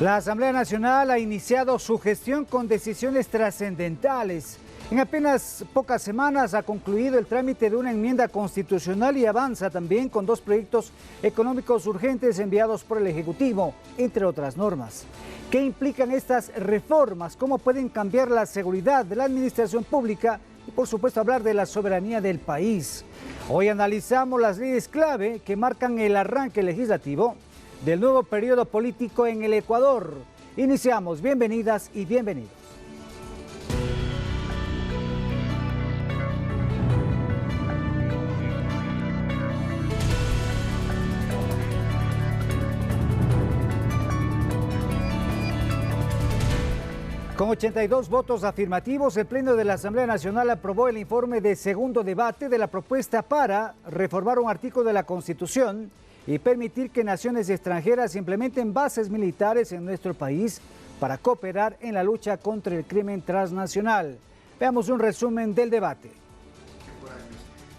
La Asamblea Nacional ha iniciado su gestión con decisiones trascendentales. En apenas pocas semanas ha concluido el trámite de una enmienda constitucional y avanza también con 2 proyectos económicos urgentes enviados por el Ejecutivo, entre otras normas. ¿Qué implican estas reformas? ¿Cómo pueden cambiar la seguridad de la administración pública? Y por supuesto hablar de la soberanía del país. Hoy analizamos las leyes clave que marcan el arranque legislativo del nuevo periodo político en el Ecuador. Iniciamos. Bienvenidas y bienvenidos. Con 82 votos afirmativos, el Pleno de la Asamblea Nacional aprobó el informe de segundo debate de la propuesta para reformar un artículo de la Constitución y permitir que naciones extranjeras implementen bases militares en nuestro país para cooperar en la lucha contra el crimen transnacional. Veamos un resumen del debate.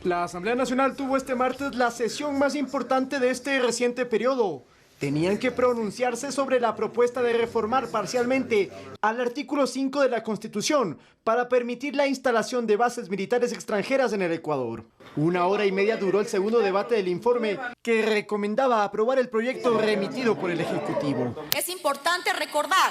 La Asamblea Nacional tuvo este martes la sesión más importante de este reciente periodo. Tenían que pronunciarse sobre la propuesta de reformar parcialmente al artículo 5 de la Constitución para permitir la instalación de bases militares extranjeras en el Ecuador. 1 hora y media duró el segundo debate del informe que recomendaba aprobar el proyecto remitido por el Ejecutivo. Es importante recordar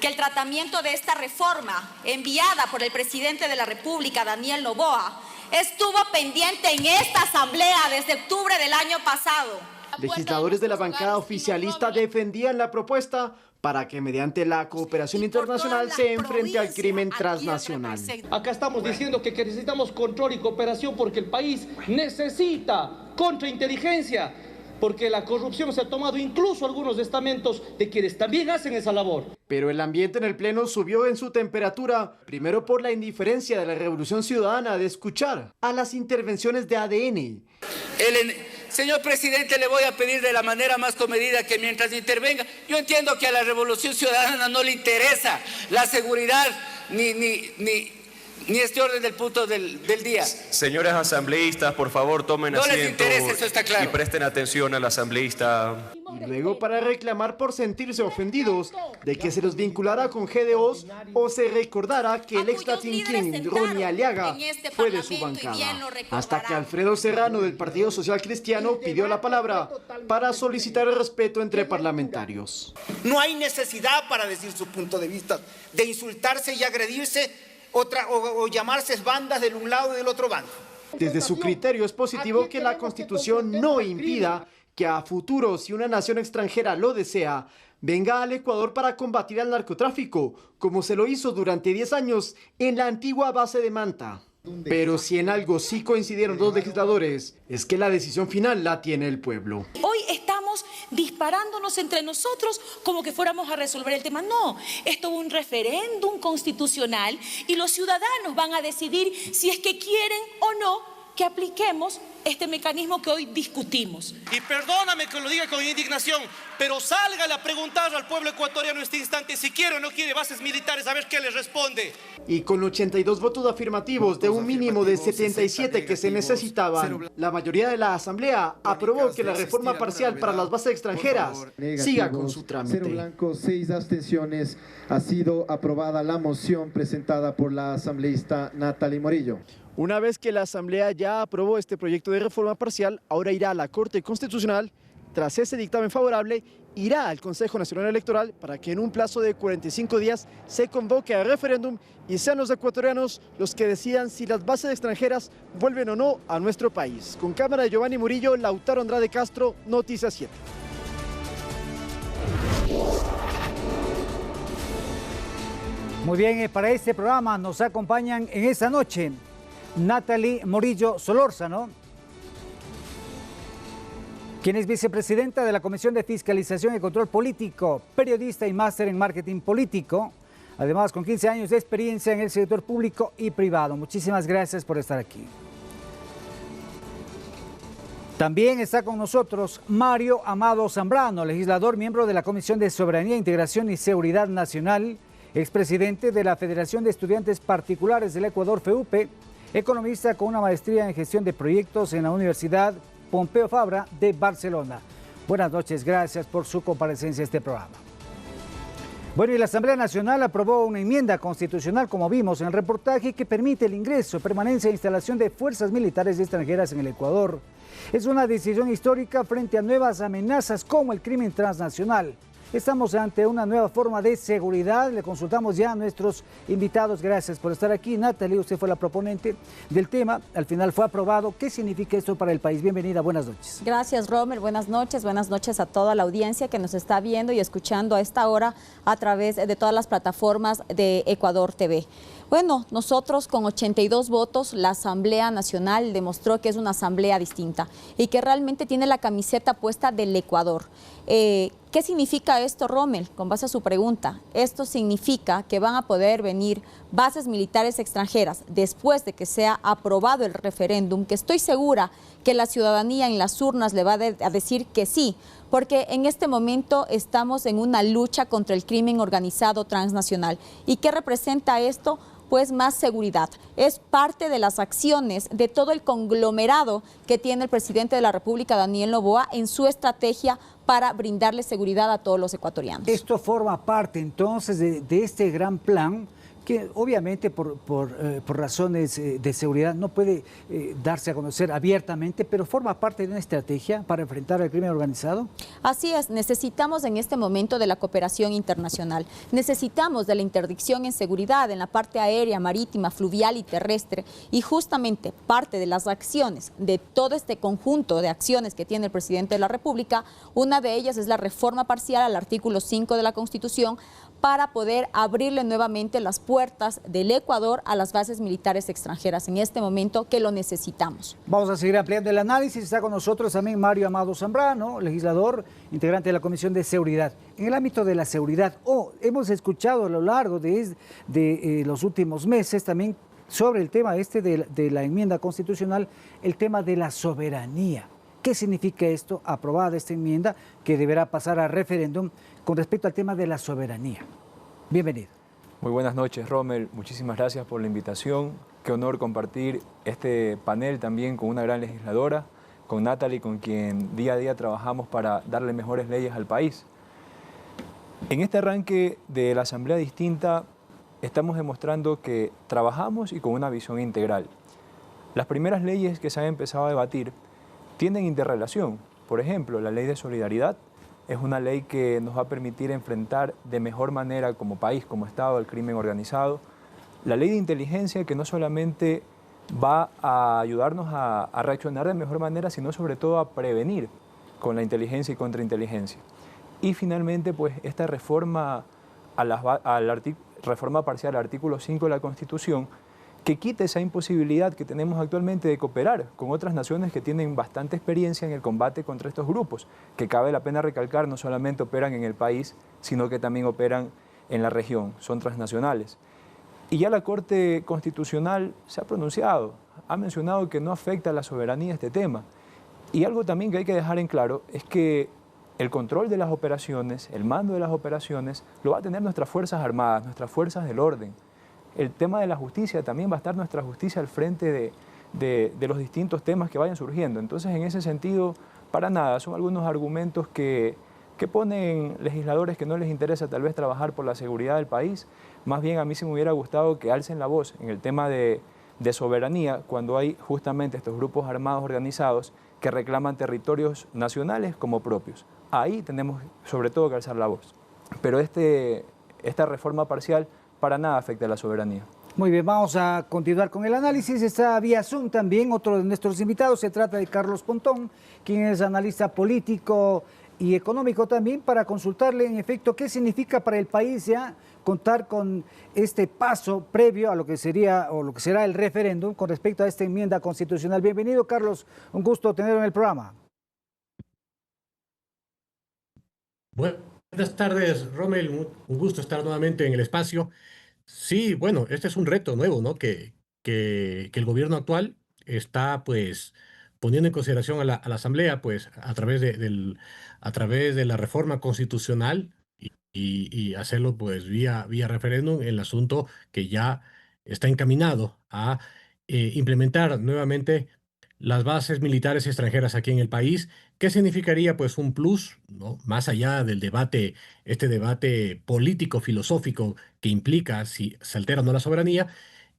que el tratamiento de esta reforma enviada por el presidente de la República, Daniel Noboa, estuvo pendiente en esta Asamblea desde octubre del año pasado. Legisladores de la bancada oficialista defendían la propuesta para que mediante la cooperación internacional se enfrente al crimen transnacional. Acá estamos diciendo que necesitamos control y cooperación porque el país necesita contrainteligencia, porque la corrupción se ha tomado incluso algunos estamentos de quienes también hacen esa labor. Pero el ambiente en el Pleno subió en su temperatura, primero por la indiferencia de la Revolución Ciudadana de escuchar a las intervenciones de ADN. Señor presidente, le voy a pedir de la manera más comedida que mientras intervenga, yo entiendo que a la Revolución Ciudadana no le interesa la seguridad ni este orden del punto del día. Señores asambleístas, por favor, tomen asiento. No les interesa, eso está claro. Y presten atención al asambleísta. Y luego para reclamar por sentirse ofendidos de que se los vinculara con GDOs o se recordara que el ex Latin King, Ronnie Aliaga, fue de su bancada. Hasta que Alfredo Serrano del Partido Social Cristiano pidió la palabra para solicitar el respeto entre parlamentarios. No hay necesidad para decir su punto de vista, de insultarse y agredirse o llamarse bandas del un lado y del otro bando. Desde su criterio es positivo que la Constitución no impida que a futuro, si una nación extranjera lo desea, venga al Ecuador para combatir al narcotráfico, como se lo hizo durante 10 años en la antigua base de Manta. Pero si en algo sí coincidieron 2 legisladores, es que la decisión final la tiene el pueblo. Hoy estamos disparándonos entre nosotros como que fuéramos a resolver el tema. No, esto es un referéndum constitucional y los ciudadanos van a decidir si es que quieren o no que apliquemos este mecanismo que hoy discutimos. Y perdóname que lo diga con indignación, pero sálgale a preguntar al pueblo ecuatoriano en este instante si quiere o no quiere bases militares, a ver qué les responde. Y con 82 votos afirmativos de un mínimo de 77 que se necesitaban, la mayoría de la Asamblea aprobó que la reforma parcial para las bases extranjeras siga con su trámite. 0 blancos, 6 abstenciones. Ha sido aprobada la moción presentada por la asambleísta Natalie Morillo. Una vez que la Asamblea ya aprobó este proyecto de reforma parcial, ahora irá a la Corte Constitucional. Tras ese dictamen favorable, irá al Consejo Nacional Electoral para que en un plazo de 45 días se convoque a referéndum y sean los ecuatorianos los que decidan si las bases extranjeras vuelven o no a nuestro país. Con cámara de Giovanni Murillo, Lautaro Andrade Castro, Noticias 7. Muy bien, para este programa nos acompañan en esta noche Natalie Morillo Solórzano, quien es vicepresidenta de la Comisión de Fiscalización y Control Político, periodista y máster en marketing político, además con 15 años de experiencia en el sector público y privado. Muchísimas gracias por estar aquí. También está con nosotros Mario Amado Zambrano, legislador, miembro de la Comisión de Soberanía, Integración y Seguridad Nacional, expresidente de la Federación de Estudiantes Particulares del Ecuador, FEUPE, economista con una maestría en gestión de proyectos en la Universidad Pompeu Fabra de Barcelona. Buenas noches, gracias por su comparecencia a este programa. Bueno, y la Asamblea Nacional aprobó una enmienda constitucional, como vimos en el reportaje, que permite el ingreso, permanencia e instalación de fuerzas militares extranjeras en el Ecuador. Es una decisión histórica frente a nuevas amenazas como el crimen transnacional. Estamos ante una nueva forma de seguridad. Le consultamos ya a nuestros invitados. Gracias por estar aquí. Natalie, usted fue la proponente del tema. Al final fue aprobado. ¿Qué significa esto para el país? Bienvenida, buenas noches. Gracias, Romer. Buenas noches a toda la audiencia que nos está viendo y escuchando a esta hora a través de todas las plataformas de Ecuador TV. Bueno, nosotros con 82 votos, la Asamblea Nacional demostró que es una asamblea distinta y que realmente tiene la camiseta puesta del Ecuador. ¿Qué significa esto, Rommel? Con base a su pregunta, esto significa que van a poder venir bases militares extranjeras después de que sea aprobado el referéndum, que estoy segura que la ciudadanía en las urnas le va a decir que sí, porque en este momento estamos en una lucha contra el crimen organizado transnacional. ¿Y qué representa esto? Pues más seguridad. Es parte de las acciones de todo el conglomerado que tiene el presidente de la República, Daniel Noboa, en su estrategia para brindarle seguridad a todos los ecuatorianos. Esto forma parte entonces de este gran plan que obviamente por razones de seguridad no puede darse a conocer abiertamente, pero forma parte de una estrategia para enfrentar el crimen organizado. Así es, necesitamos en este momento de la cooperación internacional, necesitamos de la interdicción en seguridad en la parte aérea, marítima, fluvial y terrestre, y justamente parte de las acciones de todo este conjunto de acciones que tiene el presidente de la República, una de ellas es la reforma parcial al artículo 5 de la Constitución, para poder abrirle nuevamente las puertas del Ecuador a las bases militares extranjeras en este momento que lo necesitamos. Vamos a seguir ampliando el análisis. Está con nosotros también Mario Amado Zambrano, legislador, integrante de la Comisión de Seguridad. En el ámbito de la seguridad, hemos escuchado a lo largo de los últimos meses también sobre el tema de la enmienda constitucional, el tema de la soberanía. ¿Qué significa esto? Aprobada esta enmienda que deberá pasar a referéndum con respecto al tema de la soberanía. Bienvenido. Muy buenas noches, Rommel. Muchísimas gracias por la invitación. Qué honor compartir este panel también con una gran legisladora, con Natalie, con quien día a día trabajamos para darle mejores leyes al país. En este arranque de la Asamblea Distinta estamos demostrando que trabajamos y con una visión integral. Las primeras leyes que se han empezado a debatir tienen interrelación. Por ejemplo, la ley de solidaridad es una ley que nos va a permitir enfrentar de mejor manera como país, como Estado, el crimen organizado. La ley de inteligencia que no solamente va a ayudarnos a reaccionar de mejor manera, sino sobre todo a prevenir con la inteligencia y contrainteligencia. Y finalmente, pues esta reforma, reforma parcial al artículo 5 de la Constitución, que quite esa imposibilidad que tenemos actualmente de cooperar con otras naciones que tienen bastante experiencia en el combate contra estos grupos, que cabe la pena recalcar, no solamente operan en el país, sino que también operan en la región, son transnacionales. Y ya la Corte Constitucional se ha pronunciado, ha mencionado que no afecta a la soberanía este tema. Y algo también que hay que dejar en claro es que el control de las operaciones, el mando de las operaciones, lo va a tener nuestras Fuerzas Armadas, nuestras fuerzas del orden. El tema de la justicia, también va a estar nuestra justicia al frente de los distintos temas que vayan surgiendo. Entonces, en ese sentido, para nada, son algunos argumentos que ponen legisladores que no les interesa tal vez trabajar por la seguridad del país. Más bien a mí sí me hubiera gustado que alcen la voz en el tema de soberanía cuando hay justamente estos grupos armados organizados que reclaman territorios nacionales como propios. Ahí tenemos sobre todo que alzar la voz. Pero esta reforma parcial para nada afecta a la soberanía. Muy bien, vamos a continuar con el análisis. Está vía Zoom también otro de nuestros invitados. Se trata de Carlos Pontón, quien es analista político y económico también, para consultarle en efecto qué significa para el país ya contar con este paso previo a lo que sería o lo que será el referéndum con respecto a esta enmienda constitucional. Bienvenido, Carlos. Un gusto tenerlo en el programa. Buenas tardes, Rommel. Un gusto estar nuevamente en el espacio. Sí, bueno, este es un reto nuevo, ¿no? Que el gobierno actual está, pues, poniendo en consideración a la Asamblea, pues, a través de la reforma constitucional y hacerlo, pues, vía referéndum, el asunto que ya está encaminado a implementar nuevamente las bases militares extranjeras aquí en el país, ¿qué significaría pues un plus, ¿no? Más allá del debate, este debate político, filosófico que implica si se altera o no la soberanía,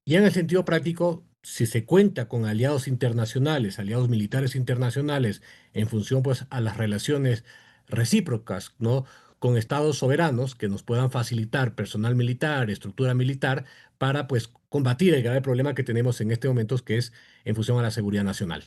y en el sentido práctico, si se cuenta con aliados internacionales, aliados militares internacionales, en función pues a las relaciones recíprocas, ¿no? Con estados soberanos que nos puedan facilitar personal militar, estructura militar, para pues combatir el grave problema que tenemos en este momento, que es en función a la seguridad nacional.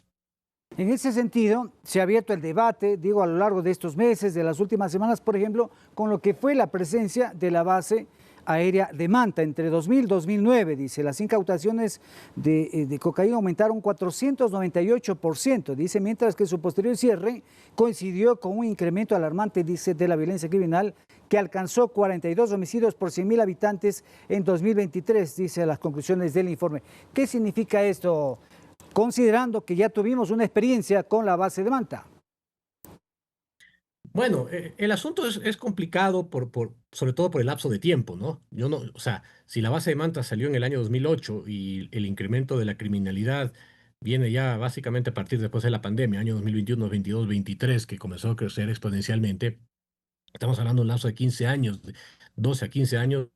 En ese sentido, se ha abierto el debate, digo, a lo largo de estos meses, de las últimas semanas, por ejemplo, con lo que fue la presencia de la base aérea de Manta entre 2000 y 2009, dice, las incautaciones de cocaína aumentaron 498%, dice, mientras que su posterior cierre coincidió con un incremento alarmante, dice, de la violencia criminal que alcanzó 42 homicidios por 100.000 habitantes en 2023, dice las conclusiones del informe. ¿Qué significa esto, considerando que ya tuvimos una experiencia con la base de Manta? Bueno, el asunto es complicado sobre todo por el lapso de tiempo, ¿no? O sea, si la base de Manta salió en el año 2008 y el incremento de la criminalidad viene ya básicamente a partir después de la pandemia, año 2021, 22, 23, que comenzó a crecer exponencialmente, estamos hablando de un lapso de 15 años, de 12 a 15 años.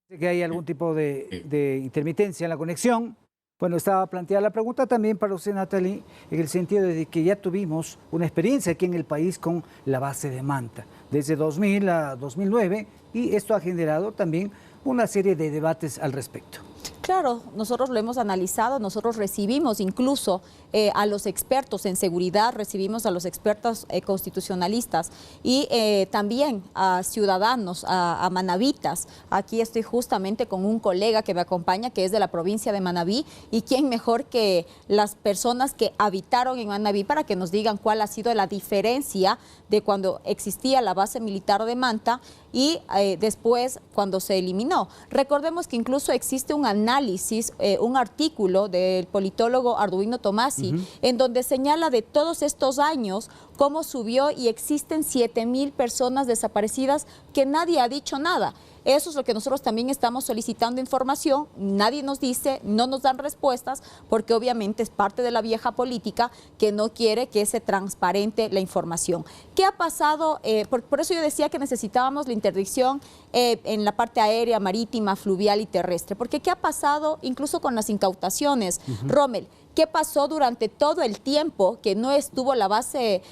Que hay algún tipo de intermitencia en la conexión. Bueno, estaba planteada la pregunta también para usted, Natalie, en el sentido de que ya tuvimos una experiencia aquí en el país con la base de Manta, desde 2000 a 2009, y esto ha generado también una serie de debates al respecto. Claro, nosotros lo hemos analizado, nosotros recibimos incluso a los expertos en seguridad, recibimos a los expertos constitucionalistas y también a ciudadanos, a manavitas. Aquí estoy justamente con un colega que me acompaña, que es de la provincia de Manabí, y quién mejor que las personas que habitaron en Manabí para que nos digan cuál ha sido la diferencia de cuando existía la base militar de Manta y después cuando se eliminó. Recordemos que incluso existe un análisis, un artículo del politólogo Arduino Tomasi, en donde señala de todos estos años cómo subió y existen 7.000 personas desaparecidas que nadie ha dicho nada. Eso es lo que nosotros también estamos solicitando información, nadie nos dice, no nos dan respuestas, porque obviamente es parte de la vieja política que no quiere que se transparente la información. ¿Qué ha pasado? Por eso yo decía que necesitábamos la interdicción en la parte aérea, marítima, fluvial y terrestre, porque ¿qué ha pasado incluso con las incautaciones? Rommel, ¿qué pasó durante todo el tiempo que no estuvo la base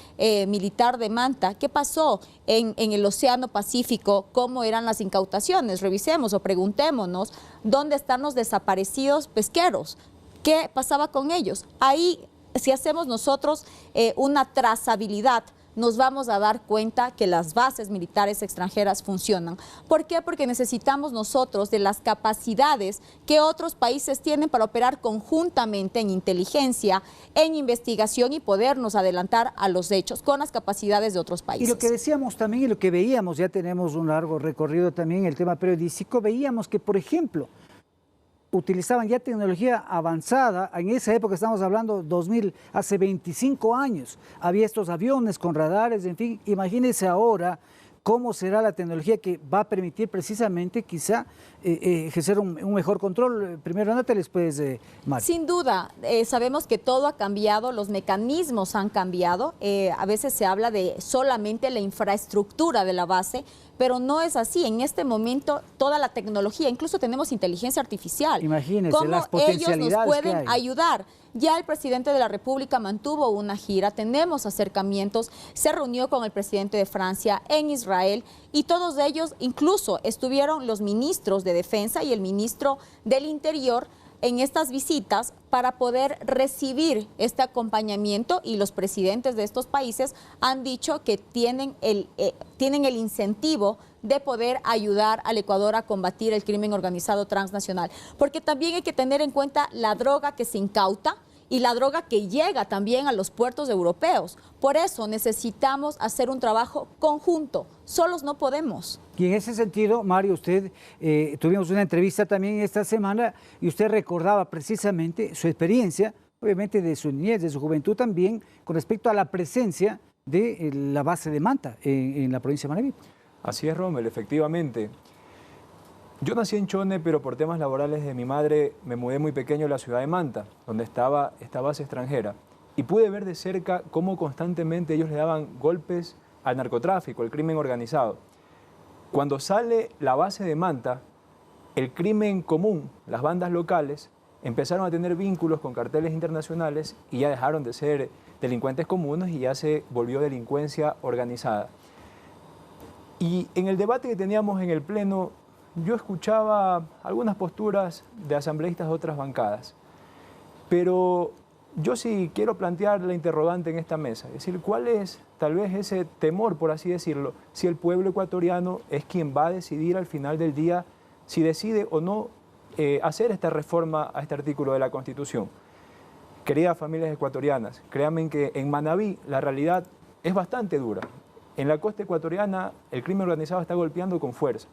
militar de Manta? ¿Qué pasó en el Océano Pacífico? ¿Cómo eran las incautaciones? Revisemos o preguntémonos dónde están los desaparecidos pesqueros. ¿Qué pasaba con ellos? Ahí, si hacemos nosotros una trazabilidad, nos vamos a dar cuenta que las bases militares extranjeras funcionan. ¿Por qué? Porque necesitamos nosotros de las capacidades que otros países tienen para operar conjuntamente en inteligencia, en investigación y podernos adelantar a los hechos con las capacidades de otros países. Y lo que decíamos también y lo que veíamos, ya tenemos un largo recorrido también en el tema periodístico, veíamos que, por ejemplo, utilizaban ya tecnología avanzada. En esa época estamos hablando 2000, hace 25 años. Había estos aviones con radares, en fin. Imagínense ahora cómo será la tecnología que va a permitir precisamente quizá ejercer un mejor control. Primero Natalie, después Mario. Sin duda, sabemos que todo ha cambiado, los mecanismos han cambiado. A veces se habla de solamente la infraestructura de la base, pero no es así. En este momento, toda la tecnología, incluso tenemos inteligencia artificial. Imagínense las potencialidades ellos nos pueden que hay. ayudar. Ya el presidente de la República mantuvo una gira, tenemos acercamientos, se reunió con el presidente de Francia en Israel y todos ellos, incluso estuvieron los ministros de Defensa y el ministro del Interior en estas visitas para poder recibir este acompañamiento, y los presidentes de estos países han dicho que tienen el incentivo de poder ayudar al Ecuador a combatir el crimen organizado transnacional. Porque también hay que tener en cuenta la droga que se incauta y la droga que llega también a los puertos europeos. Por eso necesitamos hacer un trabajo conjunto, solos no podemos. Y en ese sentido, Mario, usted, tuvimos una entrevista también esta semana y usted recordaba precisamente su experiencia, obviamente de su niñez, de su juventud también, con respecto a la presencia de la base de Manta en la provincia de Manabí. Así es, Rommel, efectivamente. Yo nací en Chone, pero por temas laborales de mi madre me mudé muy pequeño a la ciudad de Manta, donde estaba esta base extranjera. Y pude ver de cerca cómo constantemente ellos le daban golpes al narcotráfico, al crimen organizado. Cuando sale la base de Manta, el crimen común, las bandas locales, empezaron a tener vínculos con carteles internacionales y ya dejaron de ser delincuentes comunes y ya se volvió delincuencia organizada. Y en el debate que teníamos en el Pleno, yo escuchaba algunas posturas de asambleístas de otras bancadas, pero yo sí quiero plantear la interrogante en esta mesa, es decir, ¿cuál es tal vez ese temor, por así decirlo, si el pueblo ecuatoriano es quien va a decidir al final del día si decide o no hacer esta reforma a este artículo de la Constitución? Queridas familias ecuatorianas, créanme que en Manabí la realidad es bastante dura. En la costa ecuatoriana el crimen organizado está golpeando con fuerza.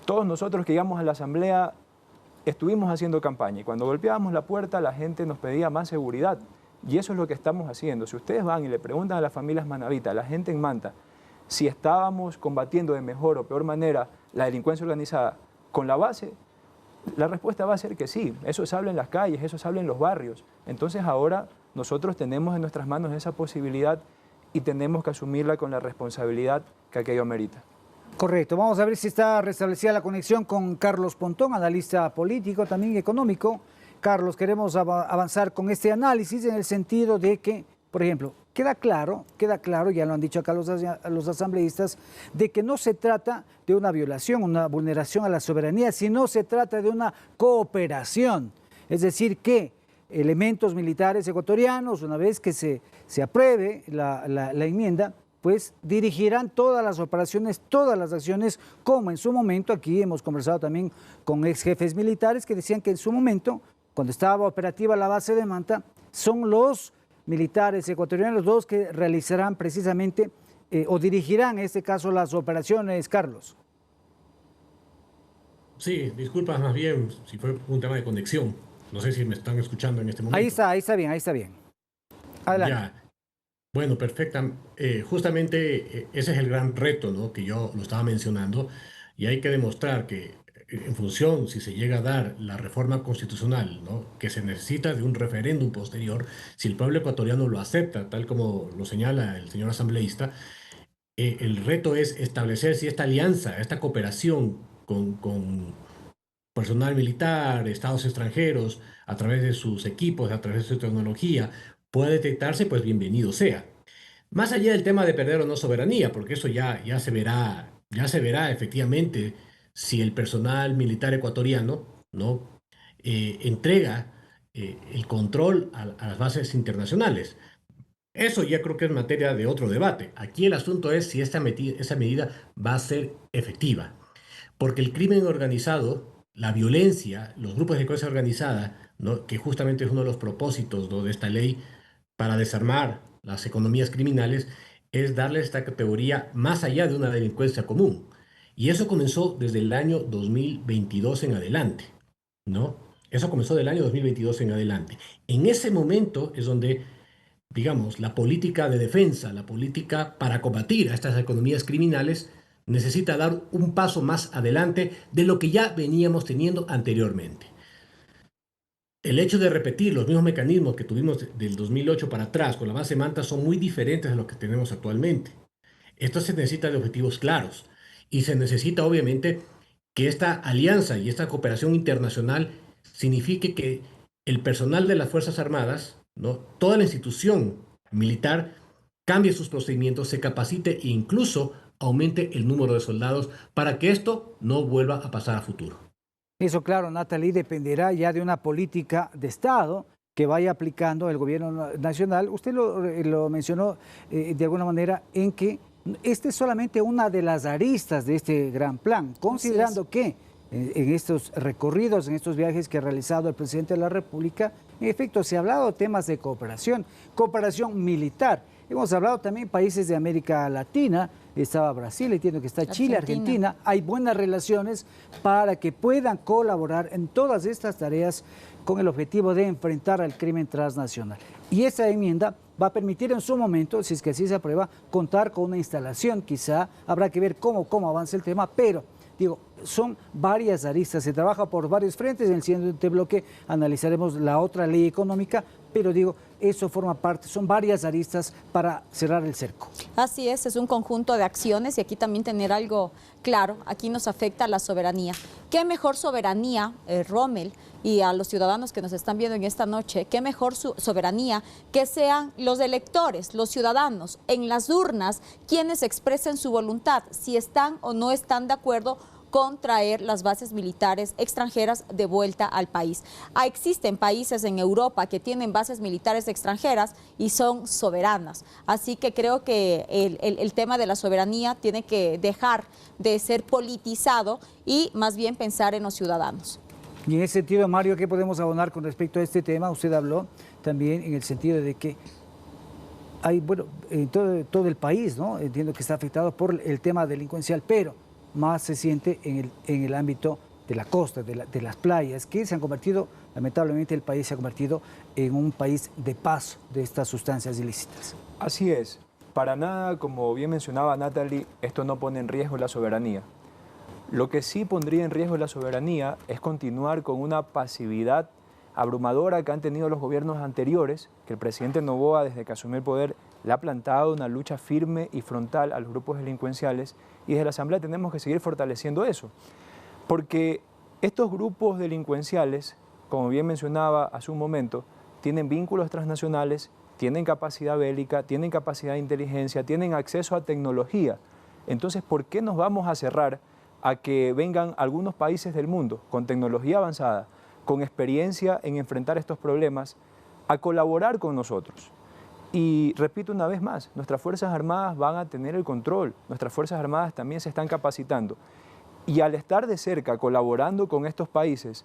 Todos nosotros que llegamos a la asamblea estuvimos haciendo campaña y cuando golpeábamos la puerta la gente nos pedía más seguridad y eso es lo que estamos haciendo. Si ustedes van y le preguntan a las familias manavitas, a la gente en Manta, si estábamos combatiendo de mejor o peor manera la delincuencia organizada con la base, la respuesta va a ser que sí. Eso se habla en las calles, eso se habla en los barrios. Entonces ahora nosotros tenemos en nuestras manos esa posibilidad y tenemos que asumirla con la responsabilidad que aquello amerita. Correcto. Vamos a ver si está restablecida la conexión con Carlos Pontón, analista político, también económico. Carlos, queremos avanzar con este análisis en el sentido de que, por ejemplo, queda claro, ya lo han dicho acá los asambleístas, de que no se trata de una violación, una vulneración a la soberanía, sino se trata de una cooperación. Es decir, que elementos militares ecuatorianos, una vez que se apruebe la enmienda, pues dirigirán todas las operaciones, todas las acciones, como en su momento, aquí hemos conversado también con ex jefes militares que decían que en su momento, cuando estaba operativa la base de Manta, son los militares ecuatorianos los que realizarán precisamente o dirigirán en este caso las operaciones, Carlos. Sí, disculpas más bien si fue un tema de conexión. No sé si me están escuchando en este momento. Ahí está bien. Adelante. Ya. Bueno, perfecta. Justamente ese es el gran reto, ¿no? Que yo lo estaba mencionando y hay que demostrar que en función, si se llega a dar la reforma constitucional, ¿no? Que se necesita de un referéndum posterior, si el pueblo ecuatoriano lo acepta, tal como lo señala el señor asambleísta, el reto es establecer si esta alianza, esta cooperación con personal militar, estados extranjeros, a través de sus equipos, a través de su tecnología, puede detectarse, pues bienvenido sea. Más allá del tema de perder o no soberanía, porque eso ya se verá efectivamente si el personal militar ecuatoriano, ¿no? Entrega el control a las bases internacionales. Eso ya creo que es materia de otro debate. Aquí el asunto es si esa medida va a ser efectiva. Porque el crimen organizado, la violencia, los grupos de delincuencia organizada, ¿no? Que justamente es uno de los propósitos, ¿no? de esta ley para desarmar las economías criminales, es darle esta categoría más allá de una delincuencia común. Y eso comenzó desde el año 2022 en adelante, ¿no? Eso comenzó del año 2022 en adelante. En ese momento es donde, digamos, la política de defensa, la política para combatir a estas economías criminales, necesita dar un paso más adelante de lo que ya veníamos teniendo anteriormente. El hecho de repetir los mismos mecanismos que tuvimos del 2008 para atrás con la base Manta son muy diferentes a lo que tenemos actualmente. Esto se necesita de objetivos claros y se necesita obviamente que esta alianza y esta cooperación internacional signifique que el personal de las Fuerzas Armadas, ¿no? Toda la institución militar cambie sus procedimientos, se capacite e incluso aumente el número de soldados para que esto no vuelva a pasar a futuro. Eso, claro, Natalie, dependerá ya de una política de Estado que vaya aplicando el gobierno nacional. Usted lo mencionó de alguna manera en que esta es solamente una de las aristas de este gran plan, considerando que en estos recorridos, en estos viajes que ha realizado el presidente de la República, en efecto se ha hablado de temas de cooperación militar. Hemos hablado también de países de América Latina, estaba Brasil, entiendo que está Chile, Argentina. Hay buenas relaciones para que puedan colaborar en todas estas tareas con el objetivo de enfrentar al crimen transnacional. Y esa enmienda va a permitir en su momento, si es que así se aprueba, contar con una instalación. Quizá habrá que ver cómo avanza el tema, pero Digo, son varias aristas, se trabaja por varios frentes. En el siguiente bloque analizaremos la otra ley económica, pero digo, eso forma parte, son varias aristas para cerrar el cerco. Así es un conjunto de acciones y aquí también tener algo claro, aquí nos afecta la soberanía. ¿Qué mejor soberanía, Rommel, y a los ciudadanos que nos están viendo en esta noche, qué mejor soberanía que sean los electores, los ciudadanos, en las urnas, quienes expresen su voluntad, si están o no están de acuerdo con traer las bases militares extranjeras de vuelta al país. Existen países en Europa que tienen bases militares extranjeras y son soberanas. Así que creo que el tema de la soberanía tiene que dejar de ser politizado y más bien pensar en los ciudadanos. Y en ese sentido, Mario, ¿qué podemos abonar con respecto a este tema? Usted habló también en el sentido de que hay, bueno, en todo el país, ¿no? Entiendo que está afectado por el tema delincuencial, pero más se siente en el ámbito de la costa, de las playas, que se han convertido, lamentablemente el país se ha convertido en un país de paso de estas sustancias ilícitas. Así es. Para nada, como bien mencionaba Natalie, esto no pone en riesgo la soberanía. Lo que sí pondría en riesgo la soberanía es continuar con una pasividad abrumadora que han tenido los gobiernos anteriores, que el presidente Noboa, desde que asumió el poder, le ha plantado una lucha firme y frontal a los grupos delincuenciales, y desde la Asamblea tenemos que seguir fortaleciendo eso. Porque estos grupos delincuenciales, como bien mencionaba hace un momento, tienen vínculos transnacionales, tienen capacidad bélica, tienen capacidad de inteligencia, tienen acceso a tecnología. Entonces, ¿por qué nos vamos a cerrar a que vengan algunos países del mundo con tecnología avanzada, con experiencia en enfrentar estos problemas, a colaborar con nosotros? Y repito una vez más, nuestras Fuerzas Armadas van a tener el control, nuestras Fuerzas Armadas también se están capacitando. Y al estar de cerca colaborando con estos países,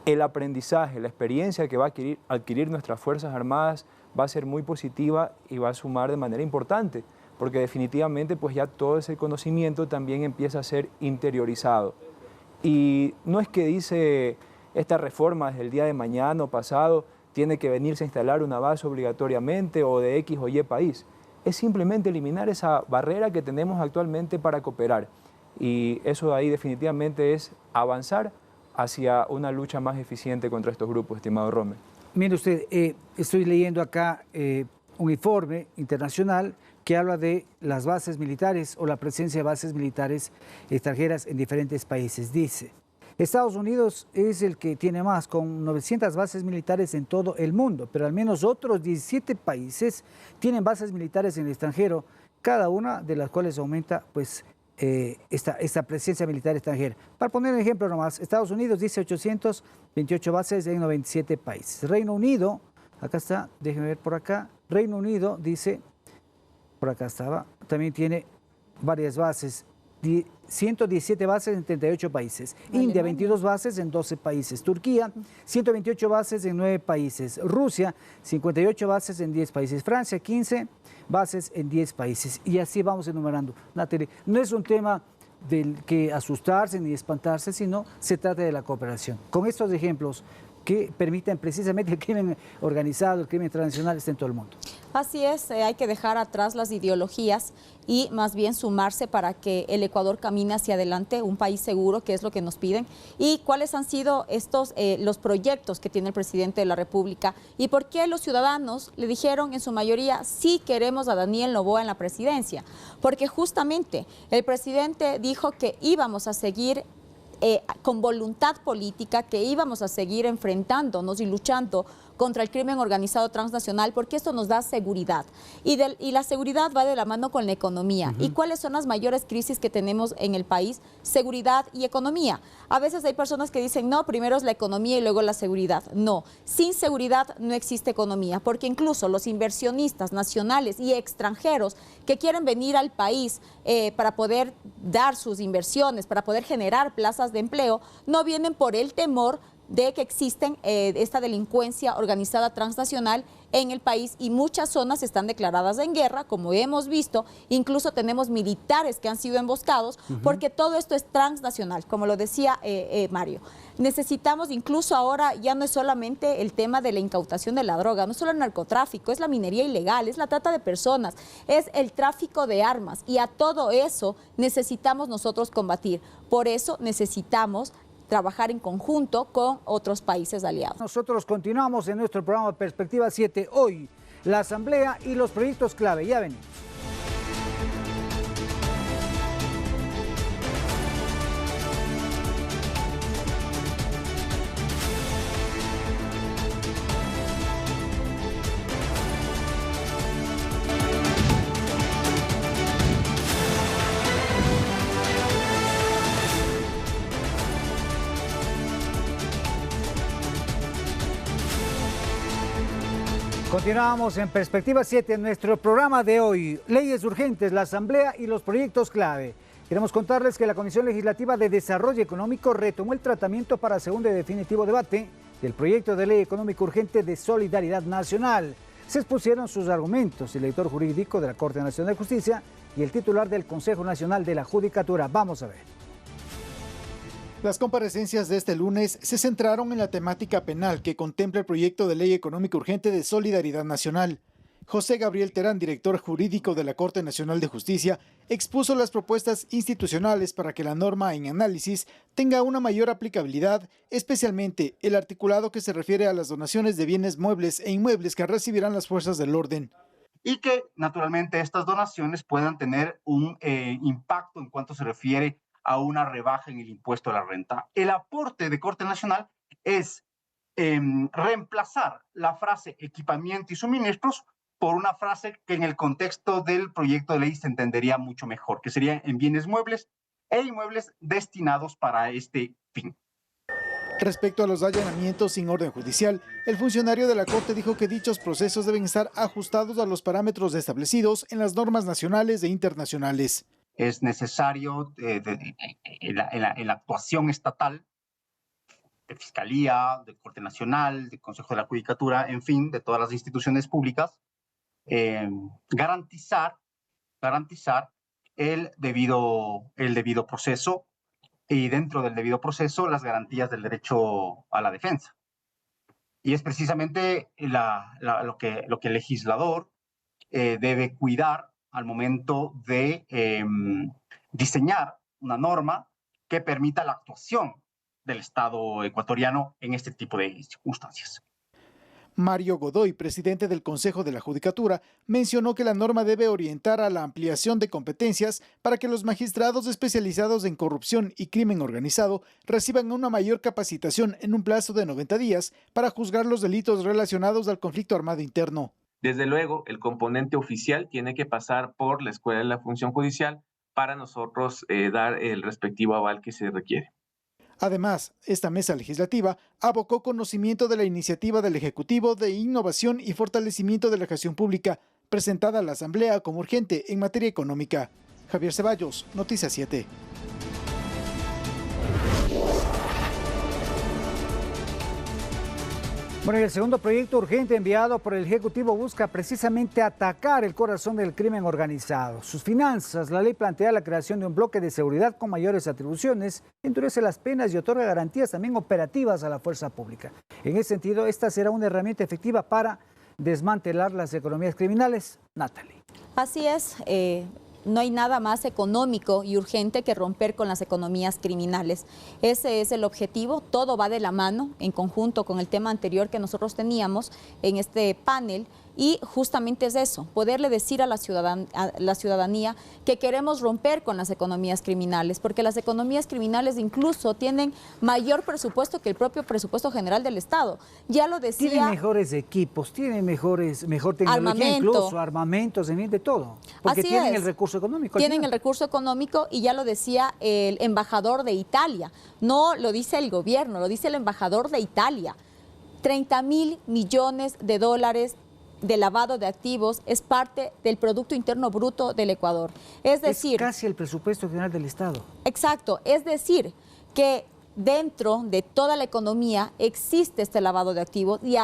el aprendizaje, la experiencia que va a adquirir nuestras Fuerzas Armadas va a ser muy positiva y va a sumar de manera importante, porque definitivamente pues ya todo ese conocimiento también empieza a ser interiorizado. Y no es que dice esta reforma desde el día de mañana o pasado, tiene que venirse a instalar una base obligatoriamente o de X o Y país. Es simplemente eliminar esa barrera que tenemos actualmente para cooperar. Y eso de ahí definitivamente es avanzar hacia una lucha más eficiente contra estos grupos, estimado Rommel. Mire usted, estoy leyendo acá un informe internacional que habla de las bases militares o la presencia de bases militares extranjeras en diferentes países. Dice, Estados Unidos es el que tiene más, con 900 bases militares en todo el mundo, pero al menos otros 17 países tienen bases militares en el extranjero, cada una de las cuales aumenta pues, esta presencia militar extranjera. Para poner un ejemplo nomás, Estados Unidos dice 828 bases en 97 países. Reino Unido, acá está, déjenme ver por acá, Reino Unido dice, por acá estaba, también tiene varias bases, 117 bases en 38 países, India 22 bases en 12 países, Turquía 128 bases en 9 países, Rusia 58 bases en 10 países, Francia 15 bases en 10 países y así vamos enumerando. Natalie, no es un tema del que asustarse ni espantarse, sino se trata de la cooperación. Con estos ejemplos que permiten precisamente el crimen organizado, el crimen transnacional esté en todo el mundo. Así es, hay que dejar atrás las ideologías y más bien sumarse para que el Ecuador camine hacia adelante, un país seguro, que es lo que nos piden. ¿Y cuáles han sido los proyectos que tiene el presidente de la República? ¿Y por qué los ciudadanos le dijeron en su mayoría sí queremos a Daniel Noboa en la presidencia? Porque justamente el presidente dijo que íbamos a seguir con voluntad política, que íbamos a seguir enfrentándonos y luchando contra el crimen organizado transnacional, porque esto nos da seguridad. Y la seguridad va de la mano con la economía. ¿Y cuáles son las mayores crisis que tenemos en el país? Seguridad y economía. A veces hay personas que dicen, no, primero es la economía y luego la seguridad. No, sin seguridad no existe economía, porque incluso los inversionistas nacionales y extranjeros que quieren venir al país para poder dar sus inversiones, para poder generar plazas de empleo, no vienen por el temor de que existen esta delincuencia organizada transnacional en el país y muchas zonas están declaradas en guerra, como hemos visto, incluso tenemos militares que han sido emboscados, porque todo esto es transnacional, como lo decía Mario. Necesitamos, incluso ahora ya no es solamente el tema de la incautación de la droga, no es solo el narcotráfico, es la minería ilegal, es la trata de personas, es el tráfico de armas, y a todo eso necesitamos nosotros combatir. Por eso necesitamos trabajar en conjunto con otros países aliados. Nosotros continuamos en nuestro programa Perspectiva 7. Hoy, la Asamblea y los proyectos clave. Ya venimos. Continuamos en Perspectiva 7 en nuestro programa de hoy. Leyes urgentes, la Asamblea y los proyectos clave. Queremos contarles que la Comisión Legislativa de Desarrollo Económico retomó el tratamiento para segundo y definitivo debate del proyecto de ley económico urgente de Solidaridad Nacional. Se expusieron sus argumentos el editor jurídico de la Corte Nacional de Justicia y el titular del Consejo Nacional de la Judicatura. Vamos a ver. Las comparecencias de este lunes se centraron en la temática penal que contempla el proyecto de ley económico urgente de Solidaridad Nacional. José Gabriel Terán, director jurídico de la Corte Nacional de Justicia, expuso las propuestas institucionales para que la norma en análisis tenga una mayor aplicabilidad, especialmente el articulado que se refiere a las donaciones de bienes muebles e inmuebles que recibirán las fuerzas del orden. Y que, naturalmente, estas donaciones puedan tener un impacto en cuanto se refiere a una rebaja en el impuesto a la renta. El aporte de Corte Nacional es reemplazar la frase equipamiento y suministros por una frase que en el contexto del proyecto de ley se entendería mucho mejor, que sería en bienes muebles e inmuebles destinados para este fin. Respecto a los allanamientos sin orden judicial, el funcionario de la Corte dijo que dichos procesos deben estar ajustados a los parámetros establecidos en las normas nacionales e internacionales. Es necesario en la actuación estatal, de Fiscalía, de Corte Nacional, del Consejo de la Judicatura, en fin, de todas las instituciones públicas, garantizar el debido proceso y dentro del debido proceso las garantías del derecho a la defensa. Y es precisamente lo que el legislador debe cuidar al momento de diseñar una norma que permita la actuación del Estado ecuatoriano en este tipo de circunstancias. Mario Godoy, presidente del Consejo de la Judicatura, mencionó que la norma debe orientar a la ampliación de competencias para que los magistrados especializados en corrupción y crimen organizado reciban una mayor capacitación en un plazo de 90 días para juzgar los delitos relacionados al conflicto armado interno. Desde luego, el componente oficial tiene que pasar por la Escuela de la Función Judicial para nosotros dar el respectivo aval que se requiere. Además, esta mesa legislativa abocó conocimiento de la iniciativa del Ejecutivo de Innovación y Fortalecimiento de la Gestión Pública, presentada a la Asamblea como urgente en materia económica. Javier Ceballos, Noticias 7. Bueno, el segundo proyecto urgente enviado por el Ejecutivo busca precisamente atacar el corazón del crimen organizado. Sus finanzas, la ley plantea la creación de un bloque de seguridad con mayores atribuciones, endurece las penas y otorga garantías también operativas a la fuerza pública. En ese sentido, esta será una herramienta efectiva para desmantelar las economías criminales. Natalie. Así es. No hay nada más económico y urgente que romper con las economías criminales. Ese es el objetivo, todo va de la mano, en conjunto con el tema anterior que nosotros teníamos en este panel, y justamente es eso, poderle decir a la ciudadanía que queremos romper con las economías criminales, porque las economías criminales incluso tienen mayor presupuesto que el propio presupuesto general del Estado. Ya lo decía... Tienen mejores equipos, tienen mejor tecnología, incluso armamentos, de todo, porque Así tienen es. el recurso económico. Tienen el recurso económico y ya lo decía el embajador de Italia, no lo dice el gobierno, lo dice el embajador de Italia. 30.000 millones de dólares de lavado de activos es parte del Producto Interno Bruto del Ecuador. Es decir, casi el presupuesto general del Estado. Exacto, es decir, que dentro de toda la economía existe este lavado de activos y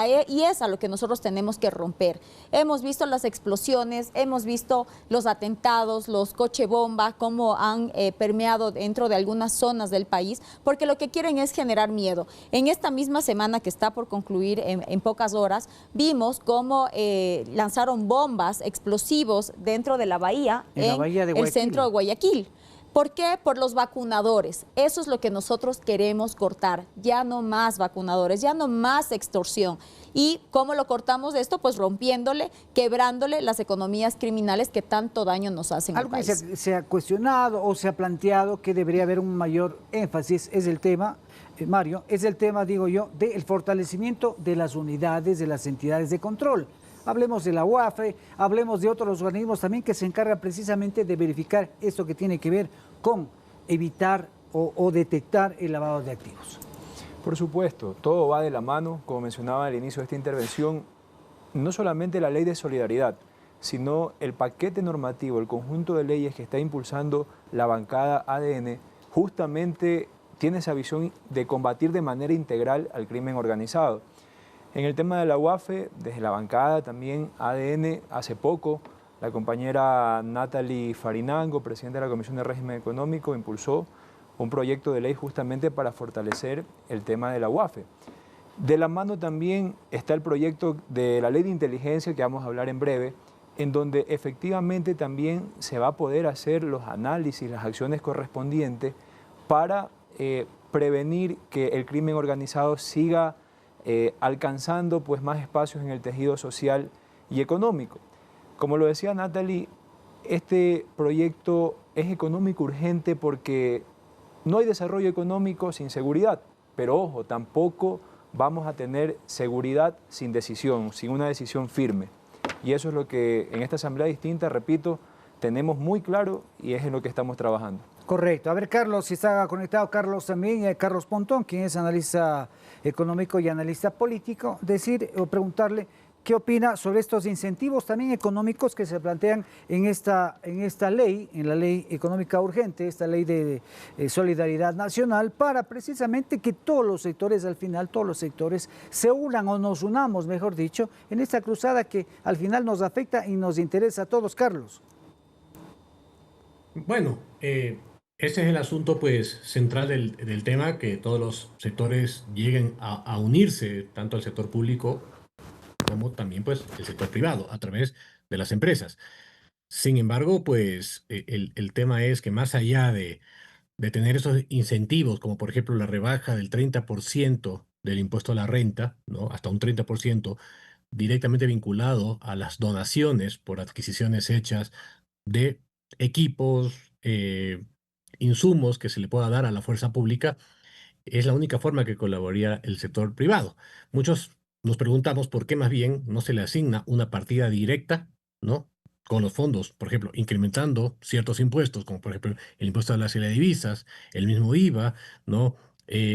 es a lo que nosotros tenemos que romper. Hemos visto las explosiones, hemos visto los atentados, los coche bomba, cómo han permeado dentro de algunas zonas del país, porque lo que quieren es generar miedo. En esta misma semana que está por concluir en pocas horas, vimos cómo lanzaron bombas, explosivos dentro de la bahía en el centro de Guayaquil. ¿Por qué? Por los vacunadores. Eso es lo que nosotros queremos cortar. Ya no más vacunadores, ya no más extorsión. ¿Y cómo lo cortamos esto? Pues rompiéndole, quebrándole las economías criminales que tanto daño nos hacen al país. Algo que se ha cuestionado o se ha planteado que debería haber un mayor énfasis es el tema, Mario, es el tema, digo yo, del fortalecimiento de las unidades, de las entidades de control. Hablemos de la UAFE, hablemos de otros organismos también que se encargan precisamente de verificar esto que tiene que ver con evitar o detectar el lavado de activos. Por supuesto, todo va de la mano, como mencionaba al inicio de esta intervención, no solamente la ley de solidaridad, sino el paquete normativo, el conjunto de leyes que está impulsando la bancada ADN, justamente tiene esa visión de combatir de manera integral al crimen organizado. En el tema de la UAFE, desde la bancada también ADN, hace poco, la compañera Natalie Farinango, presidenta de la Comisión de Régimen Económico, impulsó un proyecto de ley justamente para fortalecer el tema de la UAFE. De la mano también está el proyecto de la Ley de Inteligencia, que vamos a hablar en breve, en donde efectivamente también se va a poder hacer los análisis, las acciones correspondientes para prevenir que el crimen organizado siga alcanzando pues más espacios en el tejido social y económico. Como lo decía Natalie, este proyecto es económico urgente porque no hay desarrollo económico sin seguridad, pero ojo, tampoco vamos a tener seguridad sin decisión, sin una decisión firme. Y eso es lo que en esta asamblea distinta, repito, tenemos muy claro y es en lo que estamos trabajando. Correcto. A ver, Carlos, si está conectado Carlos también, Carlos Pontón, quien es analista económico y analista político, decir o preguntarle qué opina sobre estos incentivos también económicos que se plantean en esta ley, en la ley económica urgente, esta ley de solidaridad nacional, para precisamente que todos los sectores, al final, todos los sectores se unan o nos unamos, mejor dicho, en esta cruzada que al final nos afecta y nos interesa a todos, Carlos. Bueno, ese es el asunto pues central del tema, que todos los sectores lleguen a unirse, tanto el sector público como también pues el sector privado, a través de las empresas. Sin embargo, pues el tema es que más allá de tener esos incentivos, como por ejemplo la rebaja del 30% del impuesto a la renta, ¿no? Hasta un 30% directamente vinculado a las donaciones por adquisiciones hechas de equipos, insumos que se le pueda dar a la fuerza pública, es la única forma que colaboraría el sector privado. Muchos nos preguntamos por qué más bien no se le asigna una partida directa, ¿no? Con los fondos, por ejemplo, incrementando ciertos impuestos, como por ejemplo el impuesto a la salida de divisas, el mismo IVA, ¿no?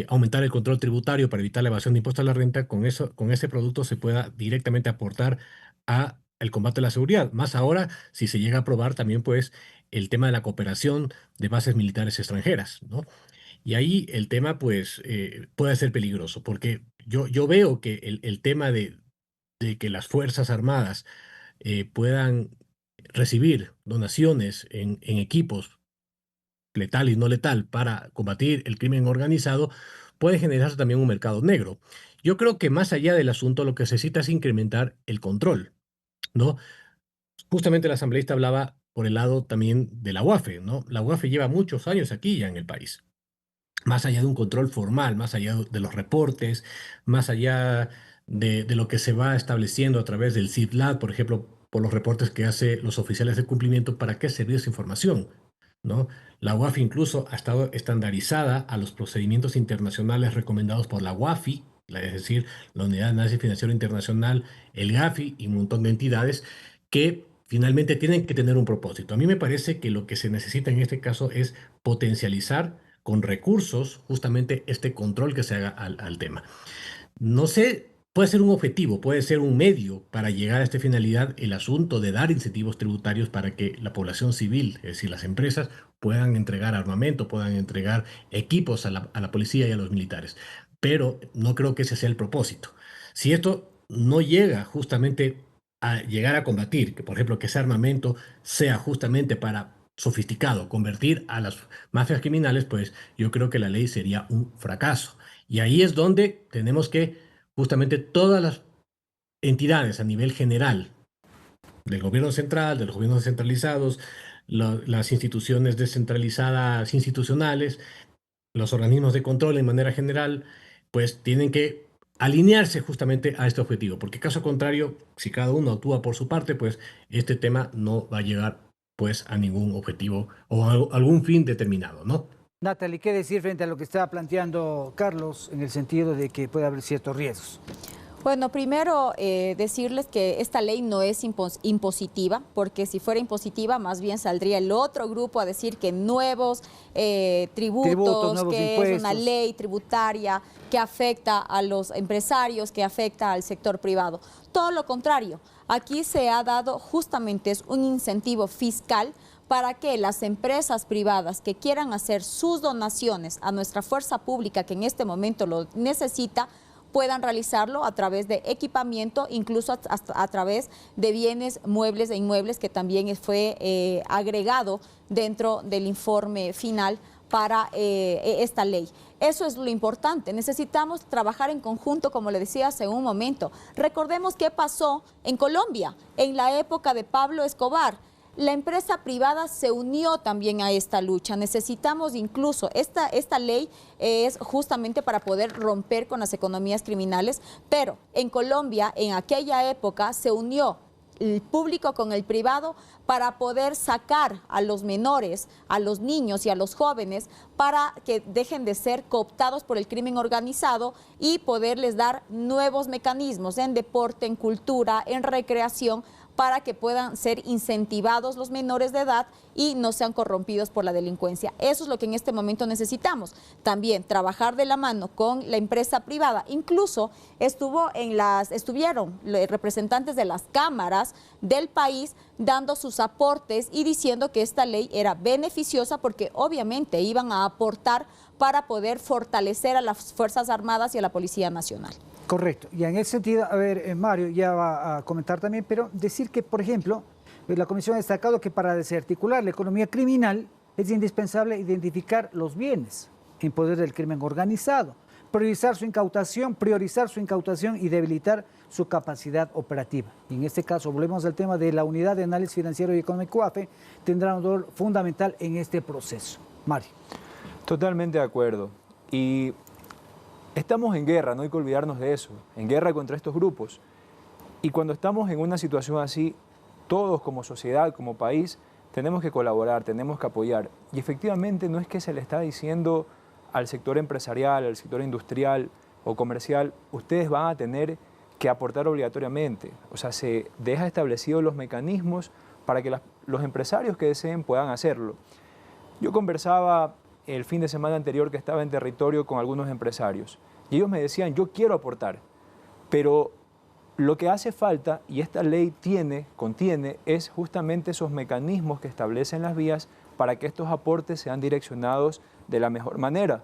Aumentar el control tributario para evitar la evasión de impuestos a la renta, con ese producto se pueda directamente aportar a el combate a la seguridad. Más ahora, si se llega a aprobar también, pues, el tema de la cooperación de bases militares extranjeras, ¿no? Y ahí el tema, pues, puede ser peligroso, porque yo veo que el tema de que las Fuerzas Armadas puedan recibir donaciones en equipos letal y no letal para combatir el crimen organizado, puede generarse también un mercado negro. Yo creo que más allá del asunto, lo que se necesita es incrementar el control, ¿no? Justamente el asambleísta hablaba por el lado también de la UAFE, ¿no? La UAFE lleva muchos años aquí ya en el país. Más allá de un control formal, más allá de los reportes, más allá de lo que se va estableciendo a través del CIDLAD, por ejemplo, por los reportes que hacen los oficiales de cumplimiento, ¿para qué servir esa información? ¿No? La UAFI incluso ha estado estandarizada a los procedimientos internacionales recomendados por la UAFI, es decir, la Unidad de Análisis Financiero Internacional, el GAFI y un montón de entidades que finalmente tienen que tener un propósito. A mí me parece que lo que se necesita en este caso es potencializar con recursos justamente este control que se haga al tema. No sé puede ser un objetivo, puede ser un medio para llegar a esta finalidad, el asunto de dar incentivos tributarios para que la población civil, es decir, las empresas, puedan entregar armamento, puedan entregar equipos a la policía y a los militares. Pero no creo que ese sea el propósito. Si esto no llega justamente a llegar a combatir, que por ejemplo que ese armamento sea justamente para sofisticado, convertir a las mafias criminales, pues yo creo que la ley sería un fracaso. Y ahí es donde tenemos que justamente todas las entidades a nivel general del gobierno central, de los gobiernos descentralizados, las instituciones descentralizadas institucionales, los organismos de control en manera general, pues tienen que alinearse justamente a este objetivo, porque caso contrario, si cada uno actúa por su parte, pues este tema no va a llegar pues a ningún objetivo o a algún fin determinado, ¿no? Natalie, ¿qué decir frente a lo que estaba planteando Carlos en el sentido de que puede haber ciertos riesgos? Bueno, primero decirles que esta ley no es impositiva, porque si fuera impositiva, más bien saldría el otro grupo a decir que nuevos tributos, nuevos que impuestos. Es una ley tributaria que afecta a los empresarios, que afecta al sector privado. Todo lo contrario, aquí se ha dado justamente un incentivo fiscal para que las empresas privadas que quieran hacer sus donaciones a nuestra fuerza pública, que en este momento lo necesita, puedan realizarlo a través de equipamiento, incluso a través de bienes muebles e inmuebles, que también fue agregado dentro del informe final para esta ley. Eso es lo importante. Necesitamos trabajar en conjunto, como le decía hace un momento. Recordemos qué pasó en Colombia en la época de Pablo Escobar. La empresa privada se unió también a esta lucha. Necesitamos incluso, esta ley es justamente para poder romper con las economías criminales, pero en Colombia, en aquella época, se unió el público con el privado para poder sacar a los menores, a los niños y a los jóvenes para que dejen de ser cooptados por el crimen organizado y poderles dar nuevos mecanismos en deporte, en cultura, en recreación, para que puedan ser incentivados los menores de edad y no sean corrompidos por la delincuencia. Eso es lo que en este momento necesitamos. También trabajar de la mano con la empresa privada. Incluso estuvieron representantes de las cámaras del país dando sus aportes y diciendo que esta ley era beneficiosa porque obviamente iban a aportar para poder fortalecer a las Fuerzas Armadas y a la Policía Nacional. Correcto. Y en ese sentido, a ver, Mario ya va a comentar también, pero decir que, por ejemplo, la Comisión ha destacado que para desarticular la economía criminal es indispensable identificar los bienes en poder del crimen organizado, priorizar su incautación y debilitar su capacidad operativa. Y en este caso, volvemos al tema de la Unidad de Análisis Financiero y Económico UAFE, tendrá un rol fundamental en este proceso. Mario. Totalmente de acuerdo. Y estamos en guerra, no hay que olvidarnos de eso, en guerra contra estos grupos. Y cuando estamos en una situación así, todos como sociedad, como país, tenemos que colaborar, tenemos que apoyar. Y efectivamente no es que se le está diciendo al sector empresarial, al sector industrial o comercial, ustedes van a tener que aportar obligatoriamente. O sea, se deja establecidos los mecanismos para que los empresarios que deseen puedan hacerlo. Yo conversaba el fin de semana anterior que estaba en territorio con algunos empresarios y ellos me decían, yo quiero aportar, pero lo que hace falta, y esta ley contiene, es justamente esos mecanismos que establecen las vías para que estos aportes sean direccionados de la mejor manera.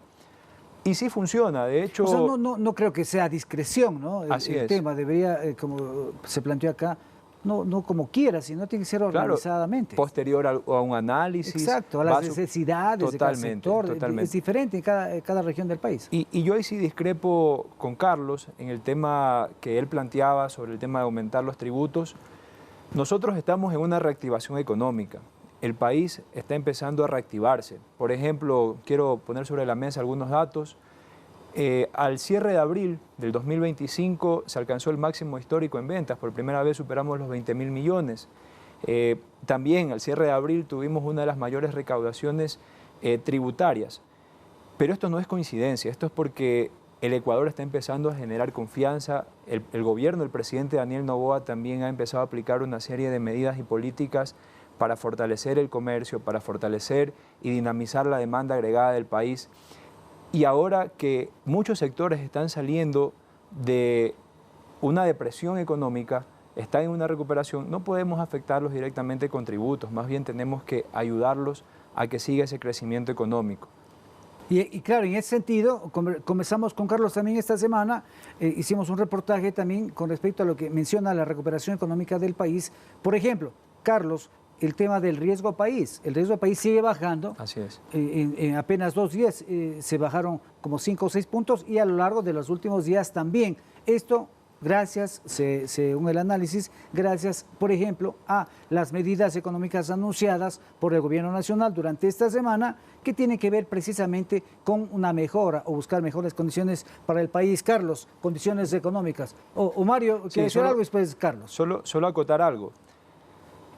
Y sí funciona, de hecho... O sea, no creo que sea discreción, ¿no? El tema debería, como se planteó acá, no como quiera, sino tiene que ser organizadamente. Claro, posterior a un análisis. Exacto, a las necesidades de cada sector. Totalmente. Es diferente en cada región del país. Y yo ahí sí discrepo con Carlos en el tema que él planteaba sobre el tema de aumentar los tributos. Nosotros estamos en una reactivación económica. El país está empezando a reactivarse. Por ejemplo, quiero poner sobre la mesa algunos datos. Al cierre de abril del 2025 se alcanzó el máximo histórico en ventas. Por primera vez superamos los 20.000 millones. También al cierre de abril tuvimos una de las mayores recaudaciones tributarias. Pero esto no es coincidencia, esto es porque el Ecuador está empezando a generar confianza. El gobierno, el presidente Daniel Noboa también ha empezado a aplicar una serie de medidas y políticas para fortalecer el comercio, para fortalecer y dinamizar la demanda agregada del país. Y ahora que muchos sectores están saliendo de una depresión económica, están en una recuperación, no podemos afectarlos directamente con tributos, más bien tenemos que ayudarlos a que siga ese crecimiento económico. Y claro, en ese sentido, comenzamos con Carlos también esta semana, hicimos un reportaje también con respecto a lo que menciona la recuperación económica del país. Por ejemplo, Carlos, el tema del riesgo país. El riesgo país sigue bajando. Así es. En apenas 2 días se bajaron como 5 o 6 puntos y a lo largo de los últimos días también. Esto gracias, según el análisis, gracias, por ejemplo, a las medidas económicas anunciadas por el Gobierno Nacional durante esta semana, que tienen que ver precisamente con una mejora o buscar mejores condiciones para el país. Carlos, condiciones económicas. O Mario, ¿quieres decir algo después, Carlos? Solo acotar algo.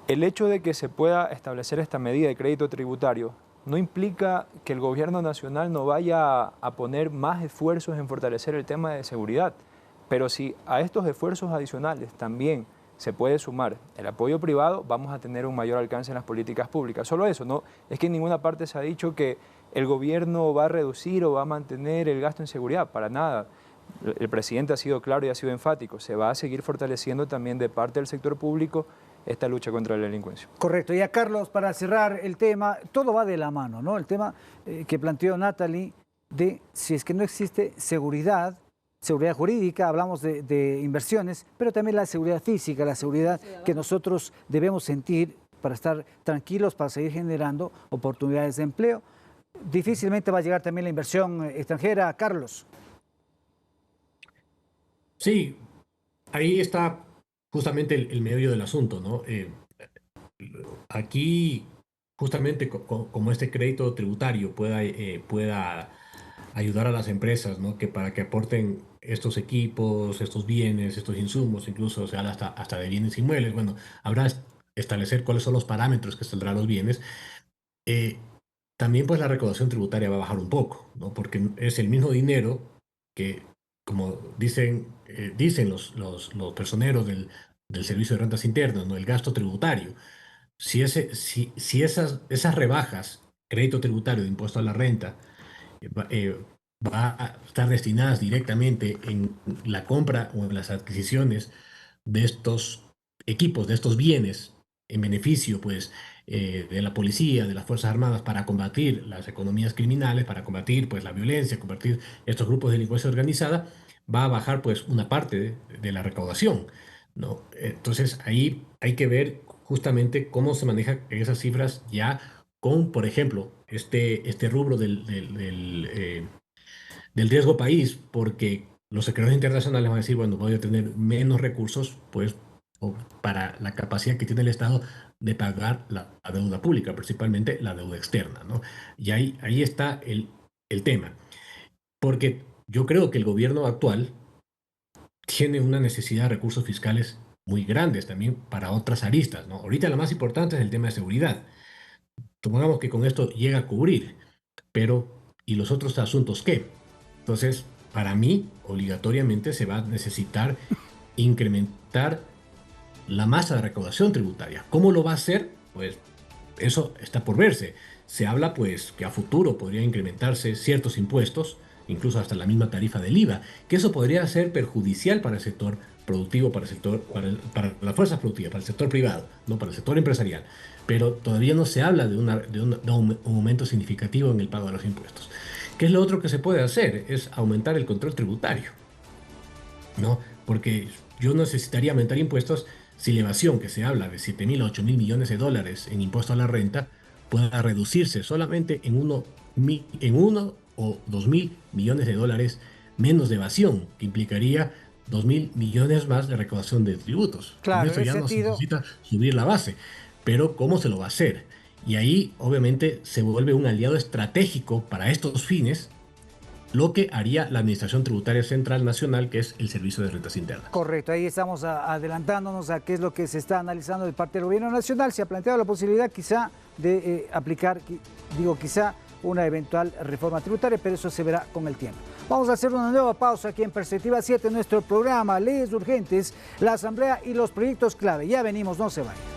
El hecho de que se pueda establecer esta medida de crédito tributario no implica que el Gobierno Nacional no vaya a poner más esfuerzos en fortalecer el tema de seguridad. Pero si a estos esfuerzos adicionales también se puede sumar el apoyo privado, vamos a tener un mayor alcance en las políticas públicas. Solo eso, no es que en ninguna parte se ha dicho que el gobierno va a reducir o va a mantener el gasto en seguridad, para nada. El presidente ha sido claro y ha sido enfático, se va a seguir fortaleciendo también de parte del sector público esta lucha contra la delincuencia. Correcto. Y a Carlos, para cerrar el tema, todo va de la mano, ¿no? El tema que planteó Natalie de si es que no existe seguridad jurídica, hablamos de inversiones, pero también la seguridad física, la seguridad que nosotros debemos sentir para estar tranquilos, para seguir generando oportunidades de empleo. Difícilmente va a llegar también la inversión extranjera. Carlos. Sí, ahí está justamente el medio del asunto, ¿no? Aquí, justamente como este crédito tributario pueda ayudar a las empresas, ¿no? Para que aporten estos equipos, estos bienes, estos insumos, incluso se habla hasta de bienes inmuebles. Bueno, habrá establecer cuáles son los parámetros que tendrán los bienes. También pues la recaudación tributaria va a bajar un poco, ¿no? Porque es el mismo dinero que, como dicen los personeros del Servicio de Rentas Internas, ¿no? El gasto tributario. Si esas rebajas, crédito tributario de impuesto a la renta, va a estar destinadas directamente en la compra o en las adquisiciones de estos equipos, de estos bienes, en beneficio pues de la policía, de las Fuerzas Armadas, para combatir las economías criminales, para combatir pues la violencia, combatir estos grupos de delincuencia organizada, va a bajar pues una parte de la recaudación, ¿no? Entonces ahí hay que ver justamente cómo se manejan esas cifras ya con, por ejemplo, este rubro del riesgo país, porque los secretarios internacionales van a decir, bueno, voy a tener menos recursos pues para la capacidad que tiene el Estado de pagar la deuda pública, principalmente la deuda externa, ¿no? Y ahí está el tema. Porque yo creo que el gobierno actual tiene una necesidad de recursos fiscales muy grandes también para otras aristas, ¿no? Ahorita lo más importante es el tema de seguridad. Supongamos que con esto llega a cubrir, pero ¿y los otros asuntos qué? Entonces, para mí, obligatoriamente se va a necesitar incrementar la masa de recaudación tributaria. ¿Cómo lo va a hacer? Pues eso está por verse. Se habla pues que a futuro podría incrementarse ciertos impuestos, incluso hasta la misma tarifa del IVA, que eso podría ser perjudicial para el sector productivo, para las fuerzas productivas, para el sector privado, no para el sector empresarial. Pero todavía no se habla de un aumento significativo en el pago de los impuestos. ¿Qué es lo otro que se puede hacer? Es aumentar el control tributario, ¿no? Porque yo necesitaría aumentar impuestos si la evasión, que se habla de 7.000 a 8.000 millones de dólares en impuesto a la renta, pueda reducirse solamente en uno o 2.000 millones de dólares menos de evasión, que implicaría 2.000 millones más de recaudación de tributos. Claro, esto ya no se necesita subir la base, pero ¿cómo se lo va a hacer? Y ahí obviamente se vuelve un aliado estratégico para estos fines, lo que haría la Administración Tributaria Central Nacional, que es el Servicio de Rentas Internas. Correcto, ahí estamos adelantándonos a qué es lo que se está analizando de parte del Gobierno Nacional. Se ha planteado la posibilidad quizá de aplicar, quizá una eventual reforma tributaria, pero eso se verá con el tiempo. Vamos a hacer una nueva pausa aquí en Perspectiva 7, nuestro programa Leyes Urgentes, la Asamblea y los proyectos clave. Ya venimos, no se vayan.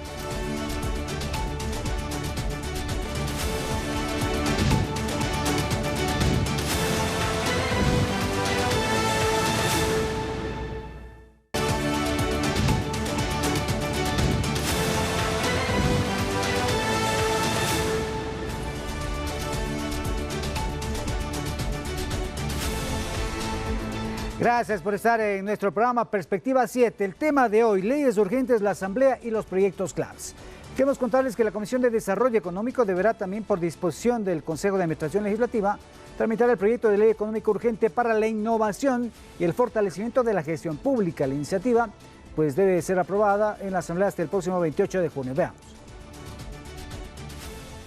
Gracias por estar en nuestro programa Perspectiva 7. El tema de hoy, leyes urgentes, la Asamblea y los proyectos claves. Queremos contarles que la Comisión de Desarrollo Económico deberá también, por disposición del Consejo de Administración Legislativa, tramitar el proyecto de ley económica urgente para la innovación y el fortalecimiento de la gestión pública. La iniciativa pues debe ser aprobada en la Asamblea hasta el próximo 28 de junio. Veamos.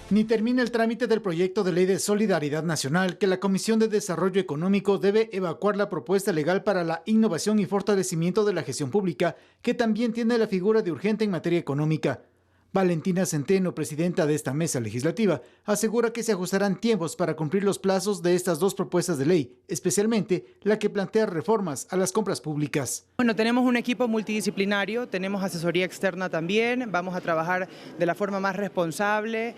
Ni termina el trámite del proyecto de ley de solidaridad nacional que la Comisión de Desarrollo Económico debe evacuar la propuesta legal para la innovación y fortalecimiento de la gestión pública, que también tiene la figura de urgente en materia económica. Valentina Centeno, presidenta de esta mesa legislativa, asegura que se ajustarán tiempos para cumplir los plazos de estas dos propuestas de ley, especialmente la que plantea reformas a las compras públicas. Bueno, tenemos un equipo multidisciplinario, tenemos asesoría externa también, vamos a trabajar de la forma más responsable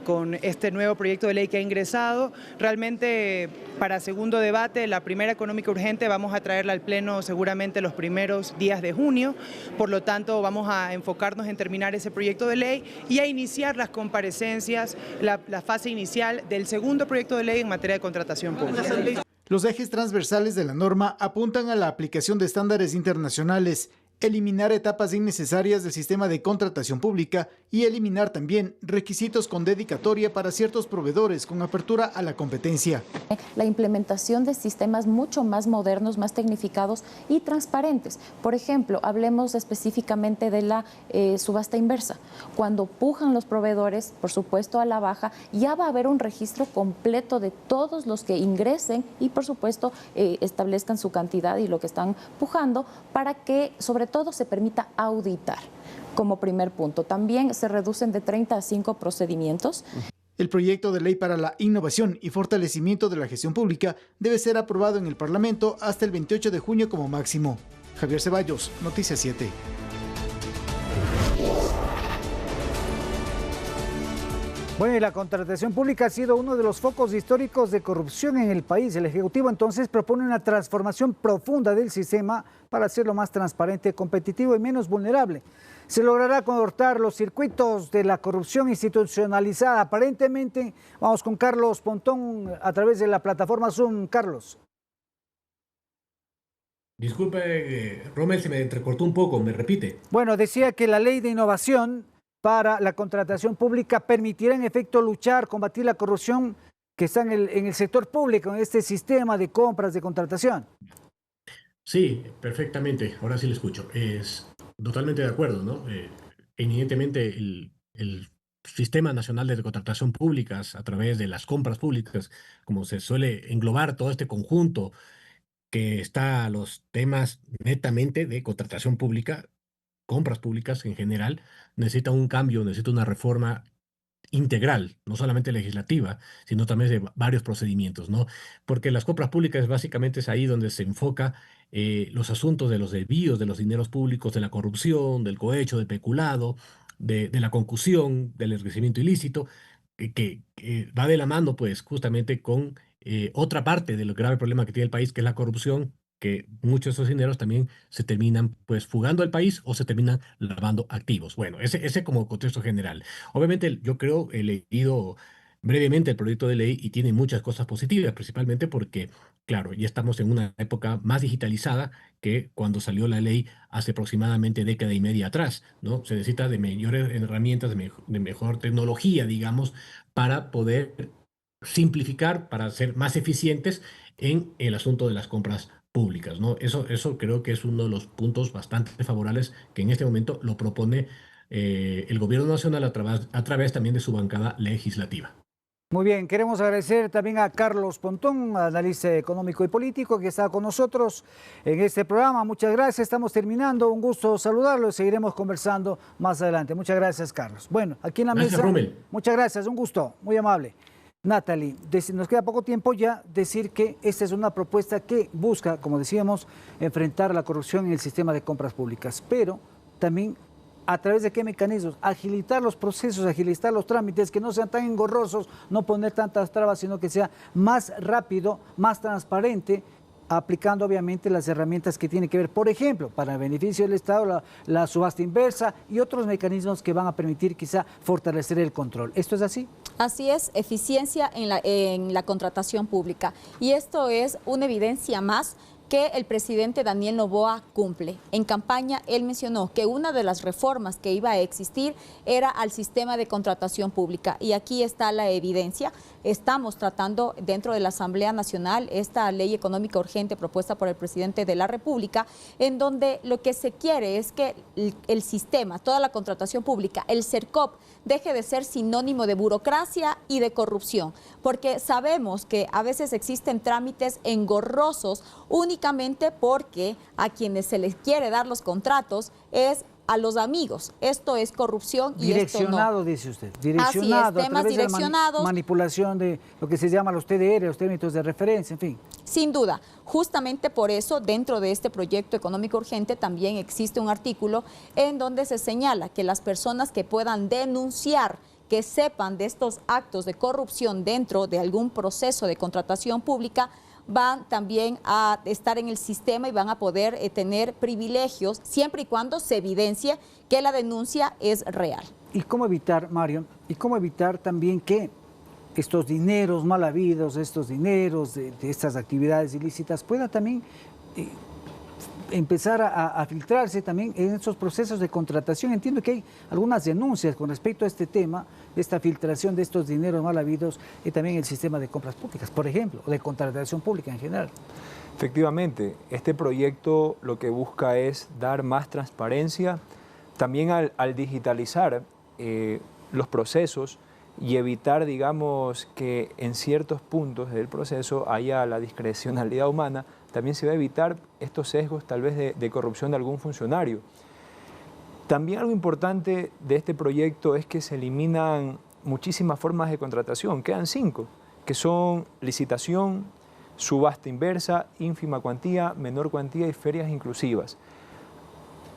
con este nuevo proyecto de ley que ha ingresado. Realmente para segundo debate, la primera económica urgente vamos a traerla al Pleno seguramente los primeros días de junio, por lo tanto vamos a enfocarnos en terminar ese proyecto de ley y a iniciar las comparecencias, la fase inicial del segundo proyecto de ley en materia de contratación pública. Los ejes transversales de la norma apuntan a la aplicación de estándares internacionales, eliminar etapas innecesarias del sistema de contratación pública y eliminar también requisitos con dedicatoria para ciertos proveedores con apertura a la competencia. La implementación de sistemas mucho más modernos, más tecnificados y transparentes. Por ejemplo, hablemos específicamente de la subasta inversa. Cuando pujan los proveedores, por supuesto a la baja, ya va a haber un registro completo de todos los que ingresen y por supuesto establezcan su cantidad y lo que están pujando para que sobre todo se permita auditar como primer punto. También se reducen de 30 a 5 procedimientos. El proyecto de ley para la innovación y fortalecimiento de la gestión pública debe ser aprobado en el Parlamento hasta el 28 de junio como máximo. Javier Ceballos, Noticias 7. Bueno, y la contratación pública ha sido uno de los focos históricos de corrupción en el país. El Ejecutivo entonces propone una transformación profunda del sistema para hacerlo más transparente, competitivo y menos vulnerable. Se logrará cortar los circuitos de la corrupción institucionalizada. Aparentemente, vamos con Carlos Pontón a través de la plataforma Zoom. Carlos. Disculpe, Rommel, se me entrecortó un poco, ¿me repite? Bueno, decía que la ley de innovación para la contratación pública permitirá en efecto luchar, combatir la corrupción que está en el sector público, en este sistema de compras de contratación. Sí, perfectamente. Ahora sí le escucho. Es totalmente de acuerdo, ¿no? Evidentemente el Sistema Nacional de Contratación Públicas, a través de las compras públicas, como se suele englobar todo este conjunto que está a los temas netamente de contratación pública, compras públicas en general, necesita un cambio, necesita una reforma integral, no solamente legislativa, sino también de varios procedimientos, ¿no? Porque las compras públicas básicamente es ahí donde se enfoca los asuntos de los desvíos de los dineros públicos, de la corrupción, del cohecho, del peculado, de la concusión, del enriquecimiento ilícito, que va de la mano, pues, justamente con otra parte del grave problema que tiene el país, que es la corrupción, que muchos de esos dineros también se terminan pues fugando al país o se terminan lavando activos. Bueno, ese como contexto general. Obviamente yo creo, he leído brevemente el proyecto de ley y tiene muchas cosas positivas, principalmente porque, claro, ya estamos en una época más digitalizada que cuando salió la ley hace aproximadamente década y media atrás, ¿no? Se necesita de mayores herramientas, de mejor tecnología, digamos, para poder simplificar, para ser más eficientes en el asunto de las compras públicas, ¿no? Eso creo que es uno de los puntos bastante favorables que en este momento lo propone el Gobierno Nacional a través también de su bancada legislativa. Muy bien, queremos agradecer también a Carlos Pontón, analista económico y político, que está con nosotros en este programa. Muchas gracias, estamos terminando. Un gusto saludarlo y seguiremos conversando más adelante. Muchas gracias, Carlos. Bueno, aquí en la mesa. Rommel. Muchas gracias, un gusto, muy amable. Natalie, nos queda poco tiempo ya decir que esta es una propuesta que busca, como decíamos, enfrentar la corrupción en el sistema de compras públicas, pero también a través de qué mecanismos, agilitar los procesos, agilitar los trámites, que no sean tan engorrosos, no poner tantas trabas, sino que sea más rápido, más transparente, aplicando obviamente las herramientas que tienen que ver, por ejemplo, para el beneficio del Estado, la subasta inversa y otros mecanismos que van a permitir quizá fortalecer el control. ¿Esto es así? Así es, eficiencia en la contratación pública. Y esto es una evidencia más que el presidente Daniel Noboa cumple. En campaña, él mencionó que una de las reformas que iba a existir era al sistema de contratación pública. Y aquí está la evidencia. Estamos tratando dentro de la Asamblea Nacional esta ley económica urgente propuesta por el presidente de la República, en donde lo que se quiere es que el sistema, toda la contratación pública, el CERCOP, deje de ser sinónimo de burocracia y de corrupción, porque sabemos que a veces existen trámites engorrosos únicamente porque a quienes se les quiere dar los contratos es a los amigos. Esto es corrupción y direccionado, esto no. dice usted. Direccionado. Así es, temas direccionados. Manipulación de lo que se llama los TDR, los términos de referencia, en fin. Sin duda. Justamente por eso, dentro de este proyecto económico urgente también existe un artículo en donde se señala que las personas que puedan denunciar, que sepan de estos actos de corrupción dentro de algún proceso de contratación pública, van también a estar en el sistema y van a poder tener privilegios siempre y cuando se evidencie que la denuncia es real. ¿Y cómo evitar, Mario, también que estos dineros mal habidos, estos dineros de estas actividades ilícitas puedan también empezar a filtrarse también en estos procesos de contratación? Entiendo que hay algunas denuncias con respecto a este tema, de esta filtración de estos dineros mal habidos y también el sistema de compras públicas, por ejemplo, o de contratación pública en general. Efectivamente, este proyecto lo que busca es dar más transparencia, también al digitalizar los procesos y evitar, digamos, que en ciertos puntos del proceso haya la discrecionalidad humana. También se va a evitar estos sesgos tal vez de corrupción de algún funcionario. También algo importante de este proyecto es que se eliminan muchísimas formas de contratación, quedan 5, que son licitación, subasta inversa, ínfima cuantía, menor cuantía y ferias inclusivas.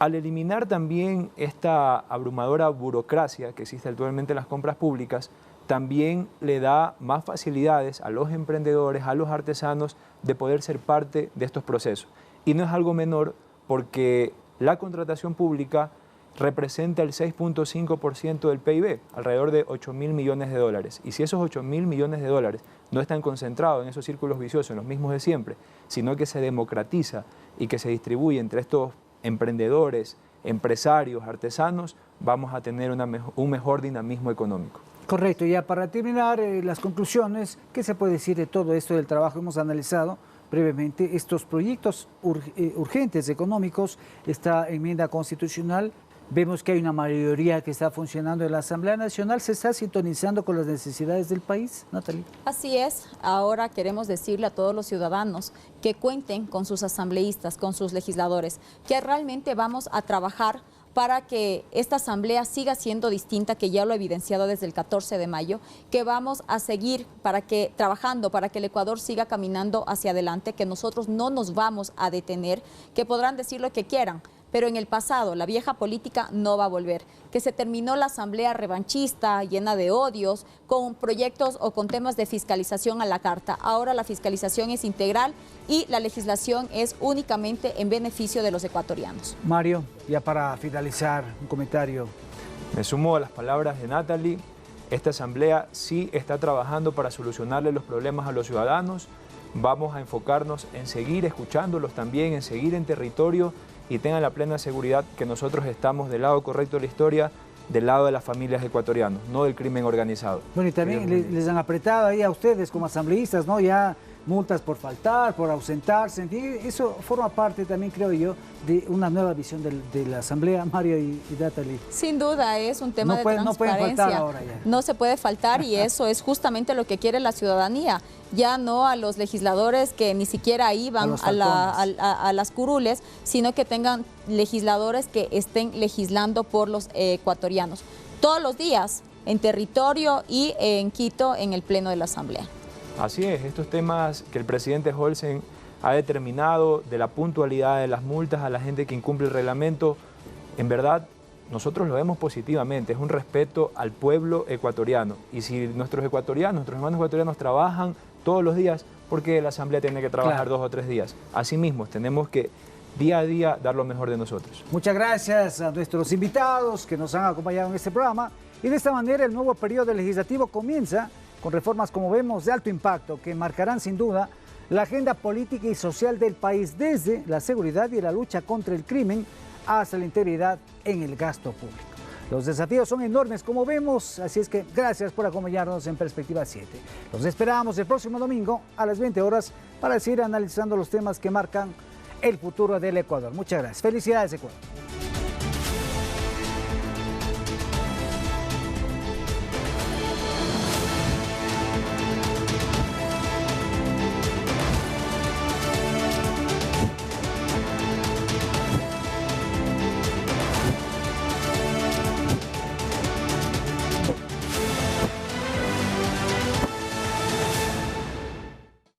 Al eliminar también esta abrumadora burocracia que existe actualmente en las compras públicas, también le da más facilidades a los emprendedores, a los artesanos, de poder ser parte de estos procesos. Y no es algo menor porque la contratación pública representa el 6.5% del PIB, alrededor de 8.000 millones de dólares. Y si esos 8.000 millones de dólares no están concentrados en esos círculos viciosos, en los mismos de siempre, sino que se democratiza y que se distribuye entre estos emprendedores, empresarios, artesanos, vamos a tener un mejor dinamismo económico. Correcto, ya para terminar las conclusiones, ¿qué se puede decir de todo esto del trabajo? Hemos analizado brevemente estos proyectos urgentes económicos, esta enmienda constitucional. Vemos que hay una mayoría que está funcionando en la Asamblea Nacional. ¿Se está sintonizando con las necesidades del país, Natalie? Así es. Ahora queremos decirle a todos los ciudadanos que cuenten con sus asambleístas, con sus legisladores, que realmente vamos a trabajar para que esta asamblea siga siendo distinta, que ya lo he evidenciado desde el 14 de mayo, que vamos a seguir trabajando para que el Ecuador siga caminando hacia adelante, que nosotros no nos vamos a detener, que podrán decir lo que quieran, pero en el pasado la vieja política no va a volver, que se terminó la asamblea revanchista, llena de odios, con proyectos o con temas de fiscalización a la carta. Ahora la fiscalización es integral y la legislación es únicamente en beneficio de los ecuatorianos. Mario, ya para finalizar, un comentario. Me sumo a las palabras de Natalie. Esta asamblea sí está trabajando para solucionarle los problemas a los ciudadanos. Vamos a enfocarnos en seguir escuchándolos también, en seguir en territorio, y tengan la plena seguridad que nosotros estamos del lado correcto de la historia, del lado de las familias ecuatorianas, no del crimen organizado. Bueno, y también les han apretado ahí a ustedes como asambleístas, ¿no? Ya multas por faltar, por ausentarse, en fin, eso forma parte también, creo yo, de una nueva visión de la Asamblea, Mario y Natalie. Sin duda, es un tema de transparencia. No pueden faltar ahora ya. No se puede faltar y eso es justamente lo que quiere la ciudadanía, ya no a los legisladores que ni siquiera iban a las curules, sino que tengan legisladores que estén legislando por los ecuatorianos, todos los días, en territorio y en Quito, en el Pleno de la Asamblea. Así es, estos temas que el presidente Holsen ha determinado, de la puntualidad de las multas a la gente que incumple el reglamento, en verdad nosotros lo vemos positivamente, es un respeto al pueblo ecuatoriano. Y si nuestros hermanos ecuatorianos trabajan todos los días, ¿por qué la Asamblea tiene que trabajar 2 o 3 días? Asimismo, tenemos que día a día dar lo mejor de nosotros. Muchas gracias a nuestros invitados que nos han acompañado en este programa. Y de esta manera el nuevo periodo legislativo comienza con reformas, como vemos, de alto impacto que marcarán sin duda la agenda política y social del país, desde la seguridad y la lucha contra el crimen hasta la integridad en el gasto público. Los desafíos son enormes, como vemos, así es que gracias por acompañarnos en Perspectiva 7. Los esperamos el próximo domingo a las 20 horas para seguir analizando los temas que marcan el futuro del Ecuador. Muchas gracias. Felicidades, Ecuador.